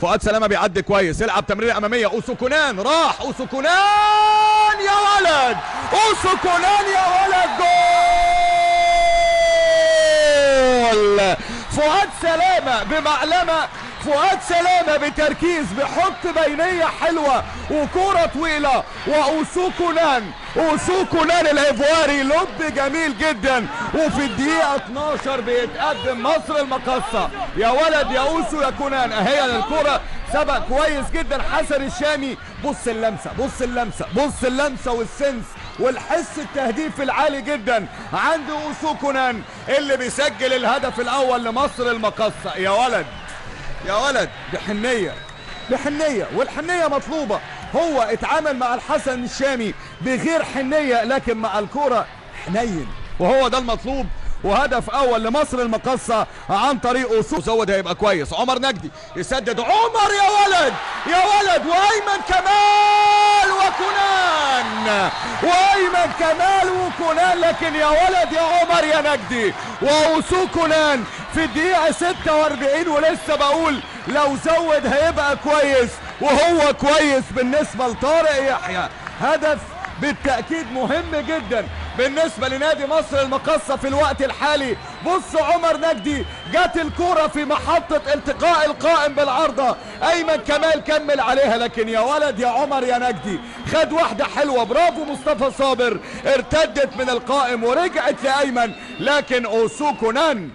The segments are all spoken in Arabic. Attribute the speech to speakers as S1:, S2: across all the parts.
S1: فؤاد سلامه بيعدي كويس، يلعب تمريره اماميه، اوسوكونان راح، اوسوكونان يا ولد، اوسوكونان يا ولد، جول! فؤاد سلامه بمعلمه، فؤاد سلامه بتركيز، بيحط بينيه حلوه وكوره طويله، واوسوكونان، اوسوكونان الايفواري لب جميل جدا، وفي الدقيقه 12 بيتقدم مصر المقصه. يا ولد يا اوسو يا كونان، اهي الكوره سبق كويس جدا حسن الشامي. بص اللمسه، بص اللمسه، بص اللمسه والسنس والحس التهديف العالي جدا عند اوسوكونان اللي بيسجل الهدف الاول لمصر المقصه. يا ولد يا ولد، بحنيه بحنيه، والحنيه مطلوبه. هو اتعامل مع الحسن الشامي بغير حنيه، لكن مع الكوره حنين، وهو ده المطلوب. وهدف اول لمصر المقصه عن طريق اوسو. زود هيبقى كويس، عمر نجدي يسدد، عمر يا ولد يا ولد، وايمن كمال وكونان، وايمن كمال وكونان، لكن يا ولد يا عمر يا نجدي واوسو كونان في الدقيقه 46. ولسه بقول لو زود هيبقى كويس، وهو كويس بالنسبه لطارق يحيى. هدف بالتأكيد مهم جدا بالنسبة لنادي مصر المقصة في الوقت الحالي. بص عمر نجدي، جت الكرة في محطة التقاء القائم بالعارضة، أيمن كمال كمل عليها، لكن يا ولد يا عمر يا نجدي خد واحدة حلوة، برافو مصطفى صابر، ارتدت من القائم ورجعت لأيمن، لكن اوسوكونان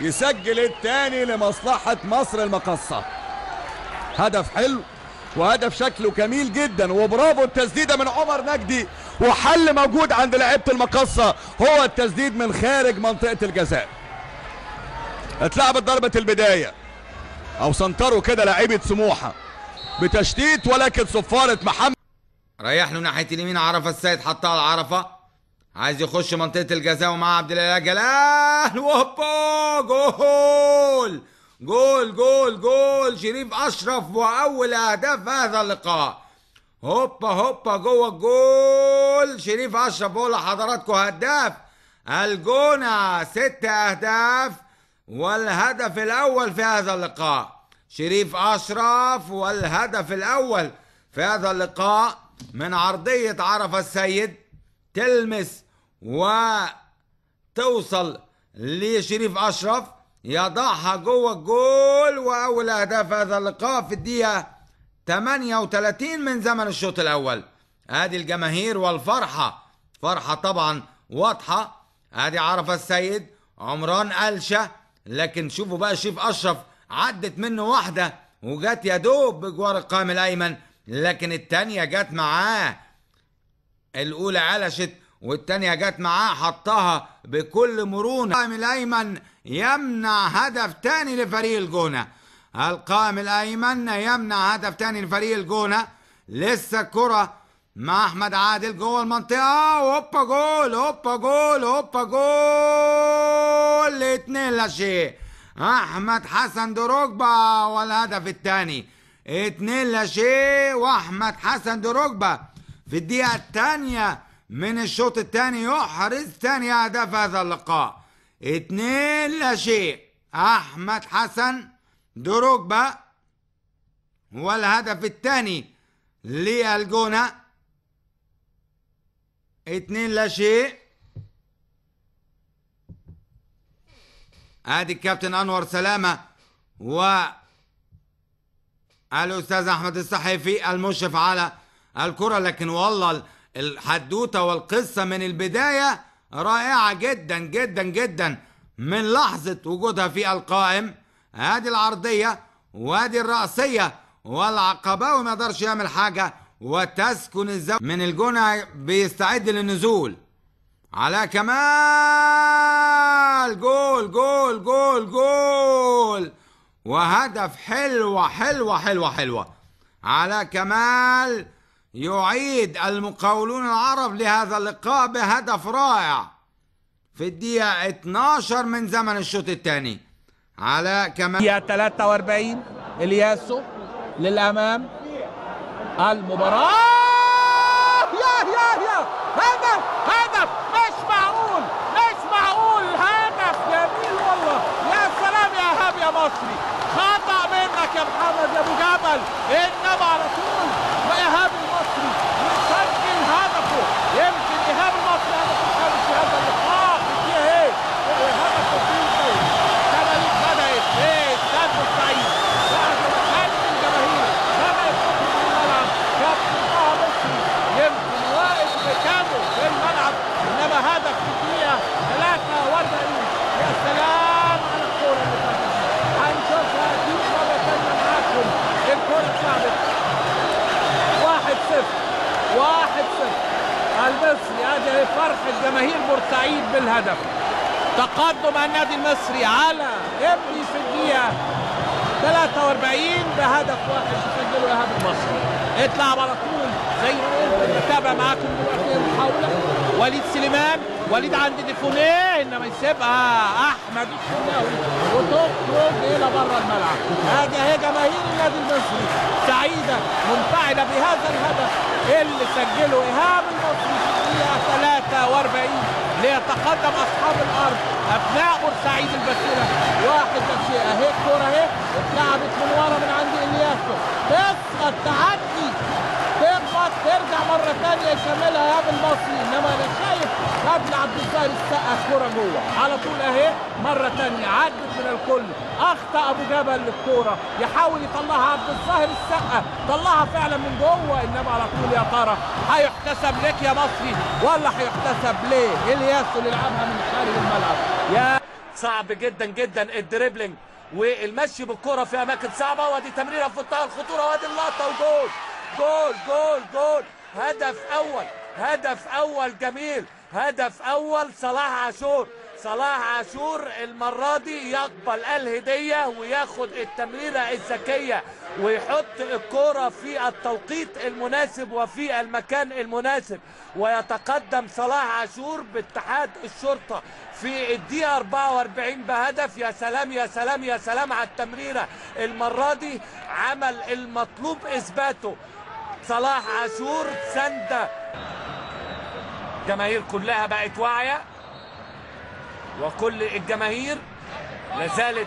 S1: يسجل الثاني لمصلحة مصر المقصة. هدف حلو وهدف شكله جميل جدا، وبرافو التسديده من عمر نجدي، وحل موجود عند لعيبه المقصه هو التسديد من خارج منطقه الجزاء. اتلعبت ضربه البدايه او سنتروا كده لعيبه سموحه بتشتيت، ولكن صفاره محمد
S2: ريح له ناحيه اليمين. عرفه السيد حطها على عرفه، عايز يخش منطقه الجزاء ومعاه عبد الله جلال، وهوبا جول جول جول جول شريف اشرف، واول اهداف هذا اللقاء. هوبا هوبا جوه الجول شريف اشرف. بقول لحضراتكم هداف الجونه 6 اهداف، والهدف الاول في هذا اللقاء شريف اشرف، والهدف الاول في هذا اللقاء من عرضيه عرفه السيد، تلمس وتوصل لشريف اشرف يضعها جوه الجول، واول اهداف هذا اللقاء في الدقيقه 38 من زمن الشوط الاول. ادي الجماهير والفرحه، فرحه طبعا واضحه. ادي عرفه السيد، عمران قلشه، لكن شوفوا بقى شريف اشرف عدت منه واحده وجت يا دوب بجوار القائم الايمن، لكن الثانيه جت معاه، الاولى علشت والثانيه جت معاه حطها بكل مرونه. القائم الايمن يمنع هدف ثاني لفريق الجونه، القائم الايمن يمنع هدف ثاني لفريق الجونه. لسه الكره مع احمد عادل جوه المنطقه، هوبا جول هوبا جول هوبا جول، 2-0 احمد حسن دروجبا، والهدف الثاني 2-0 واحمد حسن دروجبا في الدقيقه الثانيه من الشوط الثاني يحرز ثاني اهداف هذا اللقاء. 2-0 احمد حسن دروجبا، والهدف الثاني للجونه 2-0. ادي الكابتن انور سلامه والاستاذ احمد الصحيفي المشرف على الكره، لكن والله الحدوته والقصه من البدايه رائعه جدا جدا جدا من لحظه وجودها في القائم. ادي العرضيه وادي الرأسيه، والعقباوي ما يقدرش يعمل حاجه، وتسكن الزاويه من الجونه بيستعد للنزول. علاء كمال، جول جول جول جول، وهدف حلوه حلوه حلوه حلوه. علاء كمال يعيد المقاولون العرب لهذا اللقاء بهدف رائع في الدقيقة 12 من زمن الشوط الثاني. علاء كمال.
S3: الدقيقة 43 الياسو للأمام، المباراة يا هدف هدف، مش معقول مش معقول، هدف جميل والله، يا سلام يا إيهاب يا مصري، خطأ منك يا محمد يا ابو جابر. الامل، انما على طول وايهاب المصري يسجل هدفه. يمكن ايهاب المصري هدفه الخامس في هذا اللقاء. دي ايه هدف تسجيل الدوري. التمارين بدات في استاد بورسعيد بعد ما كانت الجماهير بدات تخرج من الملعب. كابتن طه مصري يمكن واقف مكانه في الملعب، انما هدف في الدقيقه 43. يا سلام على الكوره اللي فاتت، هنشوفها اكيد مره ثانيه معاكم. الكوره اتلعبت 1-0 المصري. ادي فرحه جماهير بورسعيد بالهدف. تقدم النادي المصري على ابني في الدقيقه 43 بهدف واحد يسجله ايهاب المصري. اتلعب على طول زي ما قلت. بتابع معاكم دلوقتي المحاوله. وليد سليمان، وليد عند ديفونيه، انما يسيبها احمد الشناوي وتخرج الى بره الملعب. ادي اهي جماهير النادي المصري سعيده منفعله بهذا الهدف اللي سجله ايهاب المصري في الدقيقه 43 ليتقدم اصحاب الارض ابناء بورسعيد البسيله 1-0. اهي الكوره اهي اتلعبت من ورا من عند الياسو، تسقط تعدي تخبط ترجع مره ثانيه يكملها ايهاب المصري، انما انا شايف قبل عبد الظاهر السقا الكوره جوه على طول اهي مره ثانيه عدت من الكل. اخطا ابو جبل للكوره يحاول يطلعها عبد الظاهر السقا، طلعها فعلا من جوه، انما على طول يا ترى هيحتسب لك يا مصري ولا هيحتسب ليه؟ الياسو اللي لعبها من خارج الملعب. يا
S4: صعب جدا جدا الدريبلينج والمشي بالكرة في اماكن صعبه. وادي تمريره في منتهى الخطوره وادي اللقطه وجول جول جول جول. هدف اول جميل، هدف اول صلاح عاشور. صلاح عاشور المره دي يقبل الهديه وياخد التمريره الذكيه ويحط الكرة في التوقيت المناسب وفي المكان المناسب، ويتقدم صلاح عاشور باتحاد الشرطة في الدقيقة 44 بهدف. يا سلام يا سلام يا سلام على التمريرة. المرة دي عمل المطلوب إثباته صلاح عاشور. سندة الجماهير كلها بقت واعية، وكل الجماهير لازالت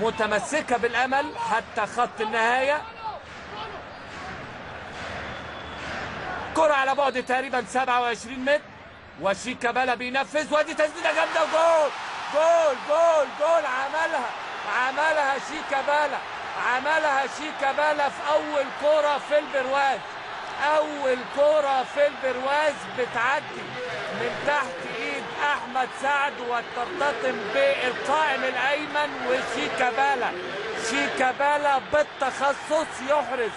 S4: متمسكة بالأمل حتى خط النهاية. كرة على بعد تقريبا 27 متر وشيكابالا بينفذ، وادي تسديدة جامدة وجول جول جول جول. عملها شيكابالا في أول كرة في البرواز. أول كرة في البرواز بتعدي من تحت إيد أحمد سعد وترتطم بالقائم الأيمن، وشيكابالا بالتخصص يحرز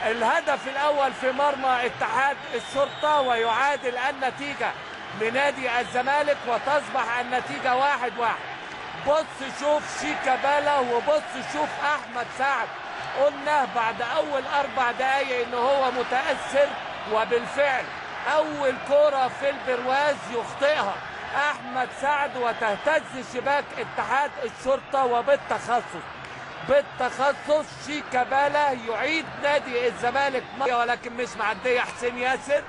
S4: الهدف الأول في مرمى اتحاد الشرطة ويعادل النتيجة لنادي الزمالك وتصبح النتيجة 1-1. بص شوف شيكابالا وبص شوف أحمد سعد. قلنا بعد أول 4 دقايق إن هو متأثر، وبالفعل أول كرة في البرواز يخطئها أحمد سعد وتهتز شباك اتحاد الشرطة، بالتخصص شيكابالا يعيد نادي الزمالك ولكن مش معدية حسين ياسر.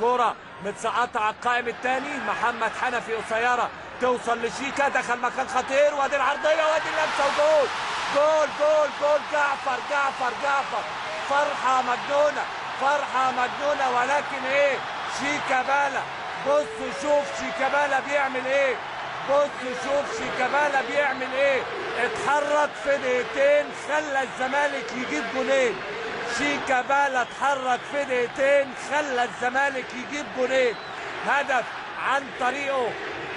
S4: كرة متسقطة على القائم الثاني، محمد حنفي قصيرة توصل لشيكا، دخل مكان خطير وادي العرضية وادي اللمسة وجول جول جول جول. جعفر فرحة مجنونة ولكن ايه شيكابالا. بص شوف شيكابالا بيعمل ايه. اتحرك في دقيقتين خلى الزمالك يجيب جولين. شيكابالا اتحرك في دقيقتين خلى الزمالك يجيب جولين. هدف عن طريقه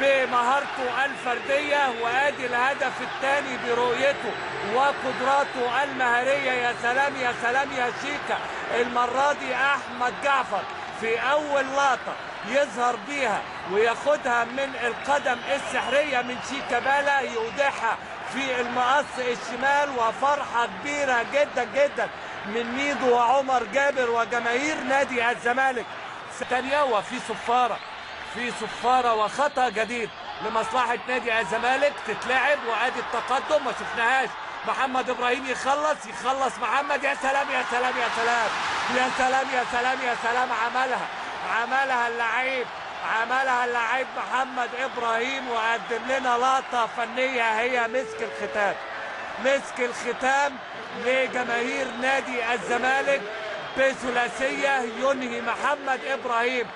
S4: بمهارته الفردية، وادي الهدف الثاني برؤيته وقدراته المهارية. يا سلام يا سلام يا شيكا. المرة دي أحمد جعفر في أول لقطة يظهر بيها وياخدها من القدم السحرية من شيكابالا يودعها في المقص الشمال، وفرحة كبيرة جدا جدا من ميدو وعمر جابر وجماهير نادي الزمالك. ستانياوا في صفارة وخطأ جديد لمصلحة نادي الزمالك تتلعب، وادي التقدم ما شفناهاش. محمد ابراهيم يخلص محمد. يا سلام يا سلام يا سلام يا سلام يا سلام يا سلام. عملها اللعيب محمد ابراهيم وقدم لنا لقطة فنية هي مسك الختام. مسك الختام لجماهير نادي الزمالك بثلاثيه ينهي محمد ابراهيم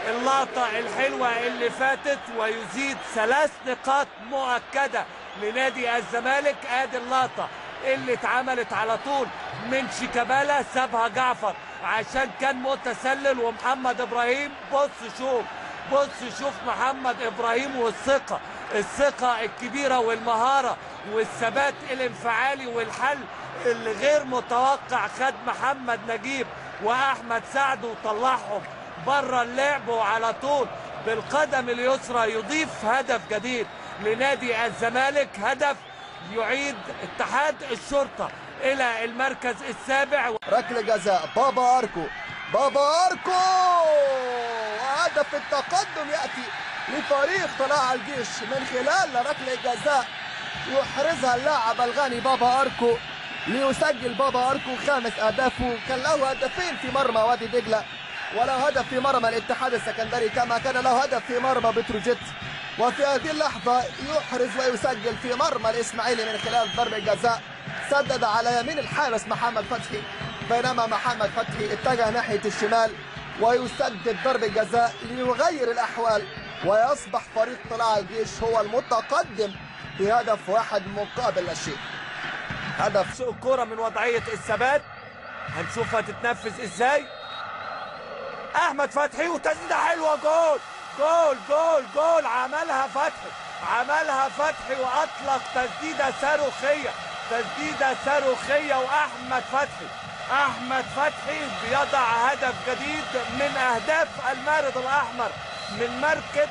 S4: اللقطه الحلوه اللي فاتت ويزيد 3 نقاط مؤكده لنادي الزمالك. ادي اللقطه اللي اتعملت على طول من شيكابالا، سابها جعفر عشان كان متسلل ومحمد ابراهيم. بص شوف محمد ابراهيم الثقه الكبيره والمهاره والثبات الانفعالي والحل اللي غير متوقع. خد محمد نجيب واحمد سعد وطلعهم بره اللعب، وعلى طول بالقدم اليسرى يضيف هدف جديد لنادي الزمالك، هدف يعيد اتحاد الشرطه الى المركز السابع.
S5: ركله جزاء بابا اركو وهدف التقدم ياتي لفريق طلائع الجيش من خلال ركله جزاء يحرزها اللاعب الغاني بابا اركو ليسجل بابا اركو 5 اهدافه. كان له هدفين في مرمى وادي دجله وله هدف في مرمى الاتحاد السكندري، كما كان له هدف في مرمى بتروجيت، وفي هذه اللحظه يحرز ويسجل في مرمى الاسماعيلي من خلال ضربه جزاء. سدد على يمين الحارس محمد فتحي، بينما محمد فتحي اتجه ناحيه الشمال ويسدد ضربه جزاء ليغير الاحوال، ويصبح فريق طلائع الجيش هو المتقدم بهدف 1 مقابل لا شيء.
S4: هدف الكرة من وضعية الثبات، هنشوفها تتنفذ ازاي. احمد فتحي وتسديدة حلوة، جول عملها فتحي واطلق تسديدة صاروخية واحمد فتحي بيضع هدف جديد من اهداف المارد الاحمر من ماركة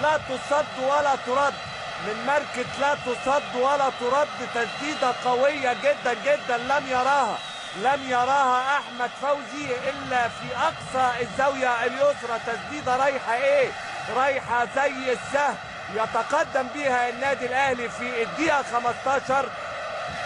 S4: لا تصد ولا ترد، تسديدة قوية جدا لم يراها احمد فوزي الا في اقصى الزاوية اليسرى. تسديدة رايحة زي السهم، يتقدم بها النادي الاهلي في الدقيقة 15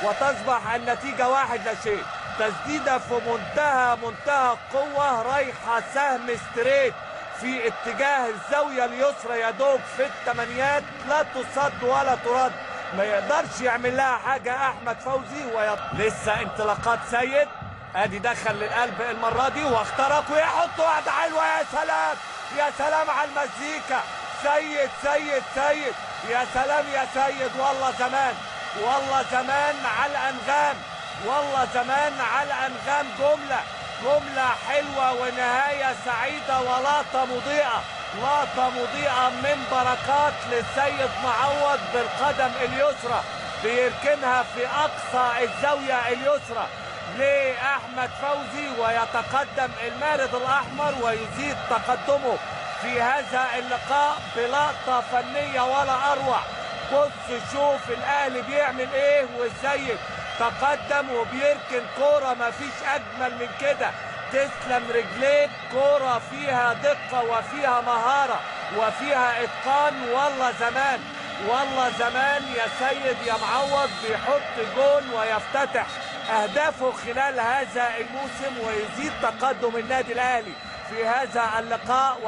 S4: وتصبح النتيجة 1 لا شيء. تسديدة في منتهى القوة، رايحة سهم ستريت في اتجاه الزاوية اليسرى يا دوب في الثمانيات، لا تصد ولا ترد، ما يقدرش يعمل لها حاجة أحمد فوزي. لسه انطلاقات سيد، ادي دخل للقلب المرة دي واخترق ويحط واحدة حلوة. يا سلام على المزيكا، سيد يا سلام يا سيد. والله زمان على الأنغام، جملة حلوة ونهاية سعيدة ولقطة مضيئة من بركات للسيد معوض بالقدم اليسرى، بيركنها في أقصى الزاوية اليسرى لأحمد فوزي، ويتقدم المارد الأحمر ويزيد تقدمه في هذا اللقاء بلقطة فنية ولا أروع. بص شوف الأهلي بيعمل إيه وإزاي تقدم وبيركن كورة مفيش أجمل من كده. تسلم رجليك، كورة فيها دقة وفيها مهارة وفيها إتقان. والله زمان يا سيد يا معوض بيحط جون ويفتتح أهدافه خلال هذا الموسم ويزيد تقدم النادي الأهلي في هذا اللقاء.